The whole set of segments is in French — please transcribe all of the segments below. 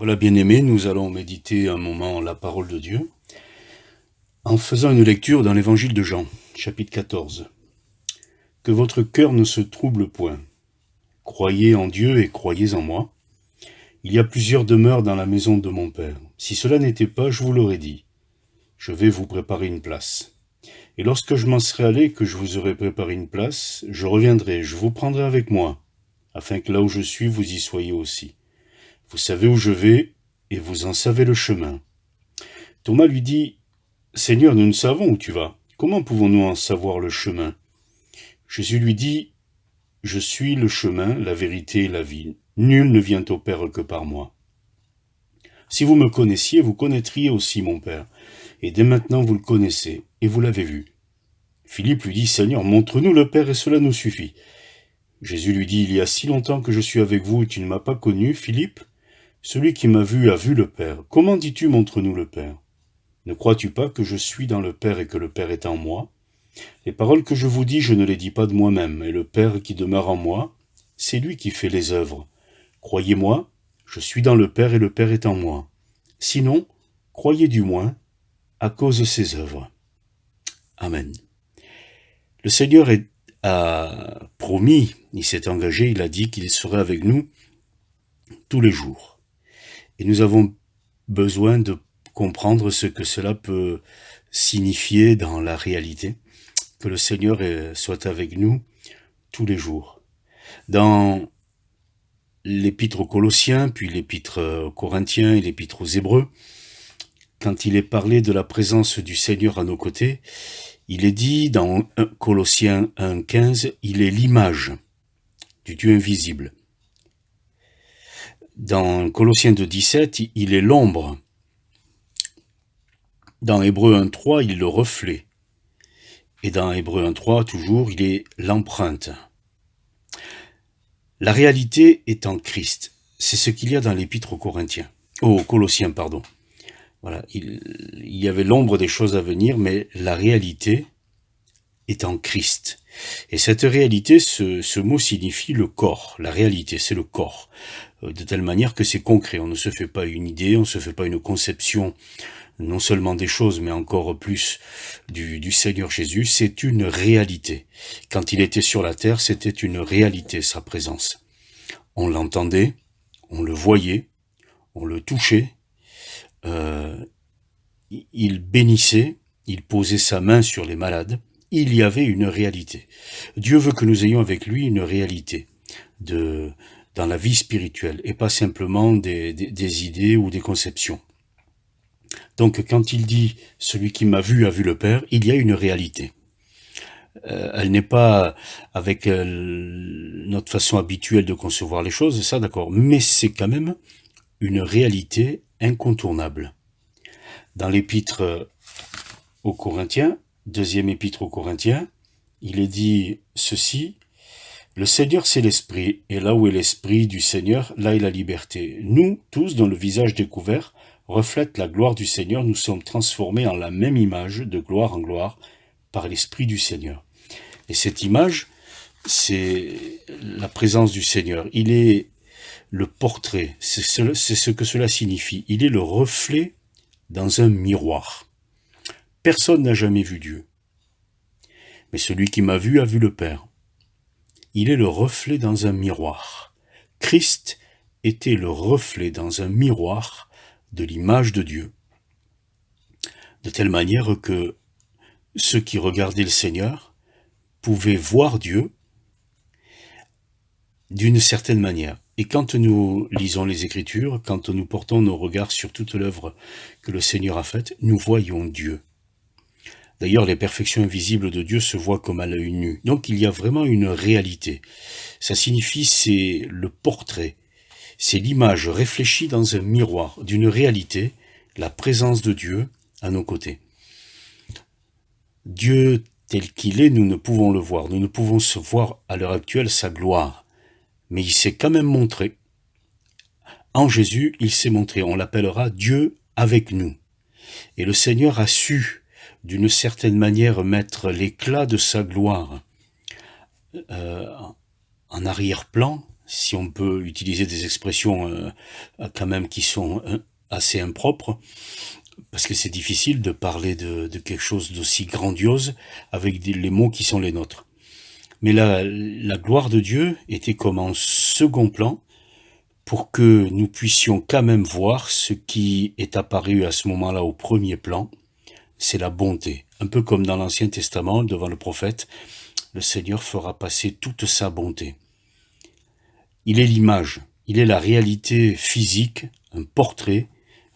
Voilà, bien-aimés, nous allons méditer un moment la parole de Dieu en faisant une lecture dans l'évangile de Jean, chapitre 14. Que votre cœur ne se trouble point. Croyez en Dieu et croyez en moi. Il y a plusieurs demeures dans la maison de mon Père. Si cela n'était pas, je vous l'aurais dit. Je vais vous préparer une place. Et lorsque je m'en serai allé, que je vous aurai préparé une place, je reviendrai, je vous prendrai avec moi, afin que là où je suis, vous y soyez aussi. Vous savez où je vais, et vous en savez le chemin. Thomas lui dit, « Seigneur, nous ne savons où tu vas. Comment pouvons-nous en savoir le chemin ?» Jésus lui dit, « Je suis le chemin, la vérité et la vie. Nul ne vient au Père que par moi. Si vous me connaissiez, vous connaîtriez aussi mon Père. Et dès maintenant vous le connaissez, et vous l'avez vu. » Philippe lui dit, « Seigneur, montre-nous le Père, et cela nous suffit. » Jésus lui dit, « Il y a si longtemps que je suis avec vous, et tu ne m'as pas connu, Philippe. Celui qui m'a vu a vu le Père. Comment dis-tu, montre-nous le Père ? Ne crois-tu pas que je suis dans le Père et que le Père est en moi ? Les paroles que je vous dis, je ne les dis pas de moi-même, et le Père qui demeure en moi, c'est lui qui fait les œuvres. Croyez-moi, je suis dans le Père et le Père est en moi. Sinon, croyez du moins, à cause de ses œuvres. Amen. Le Seigneur a promis, il s'est engagé, il a dit qu'il serait avec nous tous les jours. Et nous avons besoin de comprendre ce que cela peut signifier dans la réalité, que le Seigneur soit avec nous tous les jours. Dans l'épître aux Colossiens, puis l'épître aux Corinthiens et l'épître aux Hébreux, quand il est parlé de la présence du Seigneur à nos côtés, il est dit dans Colossiens 1,15, il est l'image du Dieu invisible. Dans Colossiens 2,17, il est l'ombre. Dans Hébreux 1,3, il est le reflet. Et dans Hébreux 1,3, toujours, il est l'empreinte. La réalité est en Christ. C'est ce qu'il y a dans l'épître aux Colossiens. Voilà, il y avait l'ombre des choses à venir, mais la réalité est en Christ. Et cette réalité, ce mot signifie le corps. La réalité, c'est le corps. De telle manière que c'est concret. On ne se fait pas une idée, on ne se fait pas une conception non seulement des choses, mais encore plus du Seigneur Jésus. C'est une réalité. Quand il était sur la terre, c'était une réalité, sa présence. On l'entendait, on le voyait, on le touchait, il bénissait, il posait sa main sur les malades. Il y avait une réalité. Dieu veut que nous ayons avec lui une réalité dans la vie spirituelle et pas simplement des idées ou des conceptions. Donc quand il dit « celui qui m'a vu a vu le Père », il y a une réalité. Elle n'est pas avec notre façon habituelle de concevoir les choses, ça d'accord, mais c'est quand même une réalité incontournable. Dans l'épître aux Corinthiens, deuxième épître aux Corinthiens, il est dit ceci, « Le Seigneur c'est l'Esprit, et là où est l'Esprit du Seigneur, là est la liberté. Nous, tous, dont le visage découvert reflète la gloire du Seigneur, nous sommes transformés en la même image, de gloire en gloire, par l'Esprit du Seigneur. » Et cette image, c'est la présence du Seigneur. Il est le portrait, c'est ce que cela signifie. Il est le reflet dans un miroir. Personne n'a jamais vu Dieu. Mais celui qui m'a vu a vu le Père. Il est le reflet dans un miroir. Christ était le reflet dans un miroir de l'image de Dieu. De telle manière que ceux qui regardaient le Seigneur pouvaient voir Dieu d'une certaine manière. Et quand nous lisons les Écritures, quand nous portons nos regards sur toute l'œuvre que le Seigneur a faite, nous voyons Dieu. D'ailleurs, les perfections invisibles de Dieu se voient comme à l'œil nu. Donc il y a vraiment une réalité. Ça signifie, c'est le portrait, c'est l'image réfléchie dans un miroir d'une réalité, la présence de Dieu à nos côtés. Dieu tel qu'il est, nous ne pouvons le voir. Nous ne pouvons se voir à l'heure actuelle sa gloire. Mais il s'est quand même montré. En Jésus, il s'est montré. On l'appellera Dieu avec nous. Et le Seigneur a su, d'une certaine manière, mettre l'éclat de sa gloire en arrière-plan, si on peut utiliser des expressions quand même qui sont assez impropres, parce que c'est difficile de parler de quelque chose d'aussi grandiose avec les mots qui sont les nôtres. Mais la gloire de Dieu était comme en second plan pour que nous puissions quand même voir ce qui est apparu à ce moment-là au premier plan, c'est la bonté. Un peu comme dans l'Ancien Testament, devant le prophète, le Seigneur fera passer toute sa bonté. Il est l'image, il est la réalité physique, un portrait,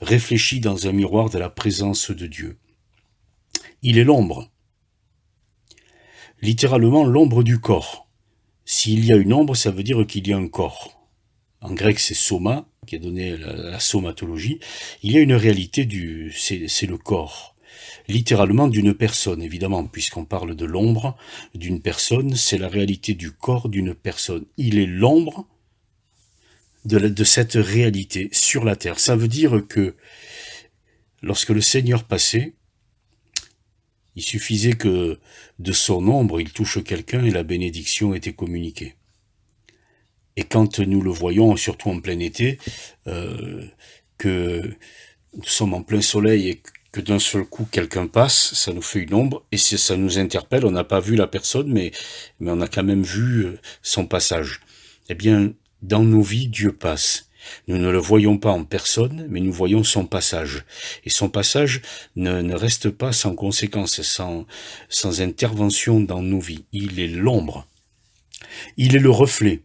réfléchi dans un miroir de la présence de Dieu. Il est l'ombre, littéralement l'ombre du corps. S'il y a une ombre, ça veut dire qu'il y a un corps. En grec, c'est soma, qui a donné la somatologie. Il y a une réalité c'est le corps. Littéralement d'une personne, évidemment, puisqu'on parle de l'ombre d'une personne, c'est la réalité du corps d'une personne. Il est l'ombre de cette réalité sur la terre. Ça veut dire que lorsque le Seigneur passait, il suffisait que de son ombre, il touche quelqu'un et la bénédiction était communiquée. Et quand nous le voyons, surtout en plein été, que nous sommes en plein soleil et que d'un seul coup quelqu'un passe, ça nous fait une ombre et ça nous interpelle. On n'a pas vu la personne, mais on a quand même vu son passage. Eh bien, dans nos vies, Dieu passe. Nous ne le voyons pas en personne, mais nous voyons son passage. Et son passage ne reste pas sans conséquence, sans intervention dans nos vies. Il est l'ombre. Il est le reflet.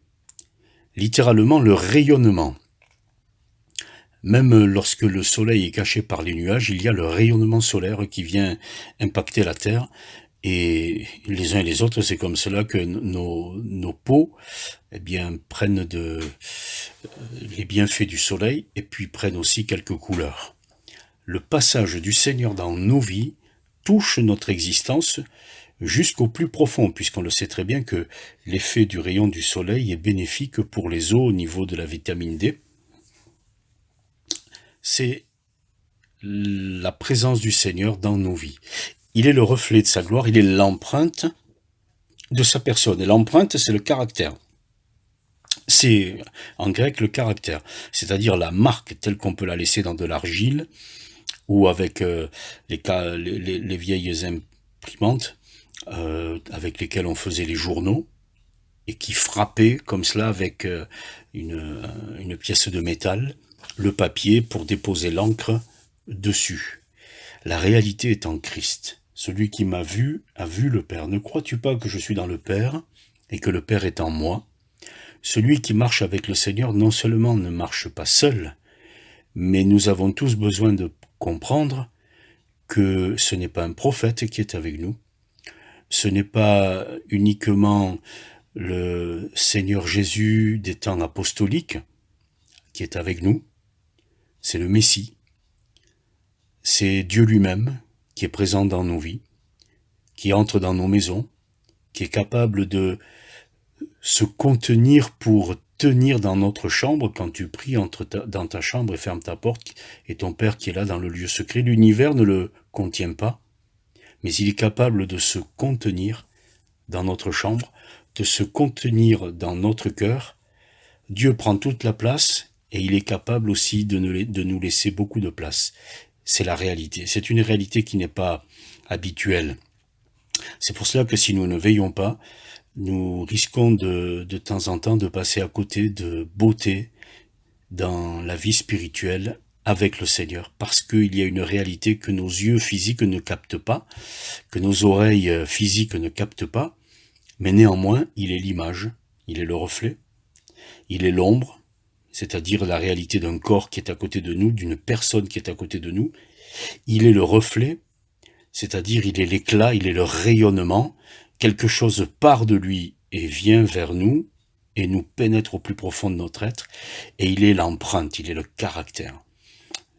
Littéralement le rayonnement. Même lorsque le soleil est caché par les nuages, il y a le rayonnement solaire qui vient impacter la terre. Et les uns et les autres, c'est comme cela que nos peaux prennent les bienfaits du soleil et puis prennent aussi quelques couleurs. Le passage du Seigneur dans nos vies touche notre existence jusqu'au plus profond, puisqu'on le sait très bien que l'effet du rayon du soleil est bénéfique pour les os au niveau de la vitamine D. C'est la présence du Seigneur dans nos vies. Il est le reflet de sa gloire, il est l'empreinte de sa personne. Et l'empreinte, c'est le caractère. C'est, en grec, le caractère, c'est-à-dire la marque telle qu'on peut la laisser dans de l'argile ou avec les vieilles imprimantes avec lesquelles on faisait les journaux et qui frappaient comme cela avec une pièce de métal, le papier pour déposer l'encre dessus. La réalité est en Christ. Celui qui m'a vu a vu le Père. Ne crois-tu pas que je suis dans le Père et que le Père est en moi? Celui qui marche avec le Seigneur non seulement ne marche pas seul, mais nous avons tous besoin de comprendre que ce n'est pas un prophète qui est avec nous, ce n'est pas uniquement le Seigneur Jésus des temps apostoliques qui est avec nous, c'est le Messie, c'est Dieu lui-même qui est présent dans nos vies, qui entre dans nos maisons, qui est capable de se contenir pour tenir dans notre chambre quand tu pries dans ta chambre et fermes ta porte et ton Père qui est là dans le lieu secret. L'univers ne le contient pas, mais il est capable de se contenir dans notre chambre, de se contenir dans notre cœur. Dieu prend toute la place et il est capable aussi de nous laisser beaucoup de place. C'est la réalité. C'est une réalité qui n'est pas habituelle. C'est pour cela que si nous ne veillons pas, nous risquons de temps en temps de passer à côté de beauté dans la vie spirituelle avec le Seigneur, parce qu'il y a une réalité que nos yeux physiques ne captent pas, que nos oreilles physiques ne captent pas, mais néanmoins, il est l'image, il est le reflet, il est l'ombre, c'est-à-dire la réalité d'un corps qui est à côté de nous, d'une personne qui est à côté de nous, il est le reflet, c'est-à-dire il est l'éclat, il est le rayonnement, quelque chose part de lui et vient vers nous et nous pénètre au plus profond de notre être, et il est l'empreinte, il est le caractère.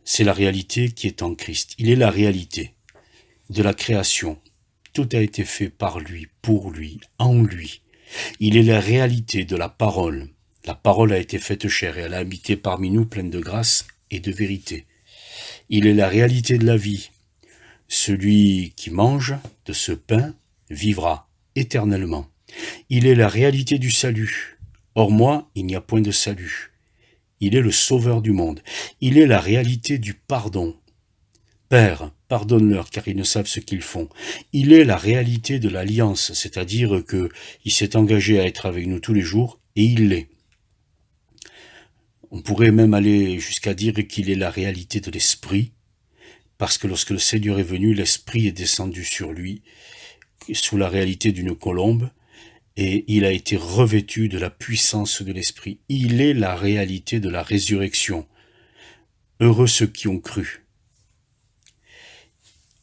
C'est la réalité qui est en Christ. Il est la réalité de la création. Tout a été fait par lui, pour lui, en lui. Il est la réalité de la parole. La parole a été faite chair et elle a habité parmi nous pleine de grâce et de vérité. Il est la réalité de la vie. Celui qui mange de ce pain vivra éternellement. Il est la réalité du salut. Hors moi, il n'y a point de salut. Il est le sauveur du monde. Il est la réalité du pardon. Père, pardonne-leur car ils ne savent ce qu'ils font. Il est la réalité de l'alliance, c'est-à-dire que il s'est engagé à être avec nous tous les jours et il l'est. On pourrait même aller jusqu'à dire qu'il est la réalité de l'esprit, parce que lorsque le Seigneur est venu, l'esprit est descendu sur lui, sous la réalité d'une colombe, et il a été revêtu de la puissance de l'esprit. Il est la réalité de la résurrection. Heureux ceux qui ont cru.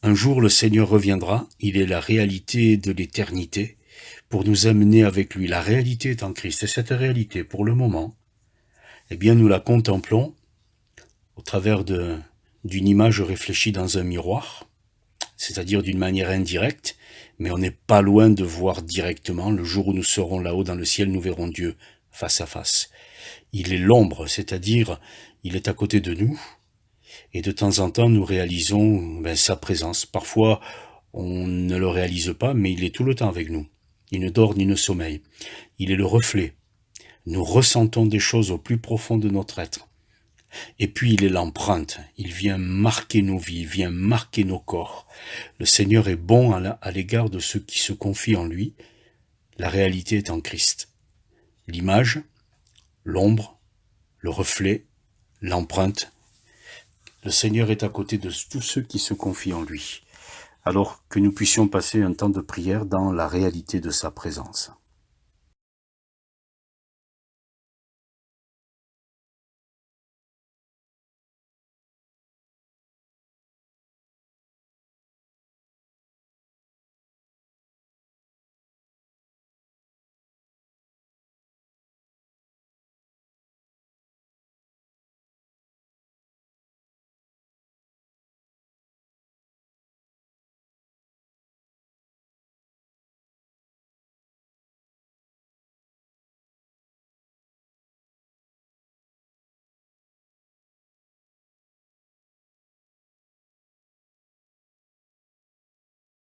Un jour, le Seigneur reviendra, il est la réalité de l'éternité, pour nous amener avec lui. La réalité est en Christ, et cette réalité, pour le moment, eh bien, nous la contemplons au travers d'une image réfléchie dans un miroir, c'est-à-dire d'une manière indirecte, mais on n'est pas loin de voir directement. Le jour où nous serons là-haut dans le ciel, nous verrons Dieu face à face. Il est l'ombre, c'est-à-dire, il est à côté de nous, et de temps en temps, nous réalisons sa présence. Parfois, on ne le réalise pas, mais il est tout le temps avec nous. Il ne dort ni ne sommeille. Il est le reflet. Nous ressentons des choses au plus profond de notre être. Et puis il est l'empreinte. Il vient marquer nos vies, il vient marquer nos corps. Le Seigneur est bon à l'égard de ceux qui se confient en lui. La réalité est en Christ. L'image, l'ombre, le reflet, l'empreinte. Le Seigneur est à côté de tous ceux qui se confient en lui. Alors que nous puissions passer un temps de prière dans la réalité de sa présence.